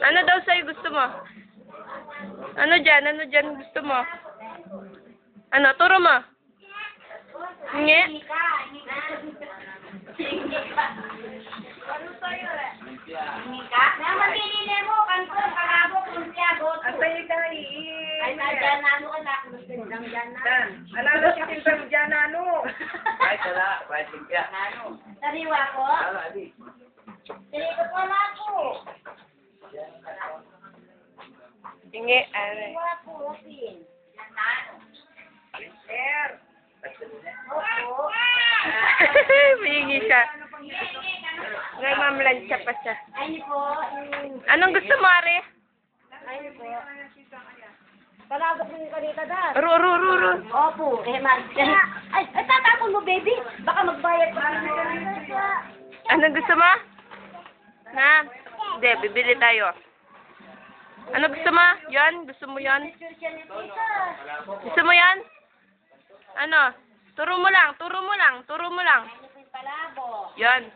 Ano daw sa'yo gusto mo? Ano dyan? Ano dyan gusto mo? Ano? Turo mo. Nge? Alala si Timbang dyan, ano? Ay, tala. Kahit limpya. Sariwa ko? Tala, di. Sinikot mo na ako. Nge, ano? Sariwa ko, Opin. Sir. Opo. Mahingi siya. Nagmamlansya pa siya. Ayun po. Anong gusto mo, Are? Ayun po. Palabok mo yung kanita dad. Ru. Opo. Ay, tatapon mo, baby. Baka magbayad pa. Anong gusto mo? Na? Hindi, bibili tayo. Ano gusto mo? Yan? Gusto mo yan? Gusto mo yan? Ano? Turo mo lang. Palabok. Yan.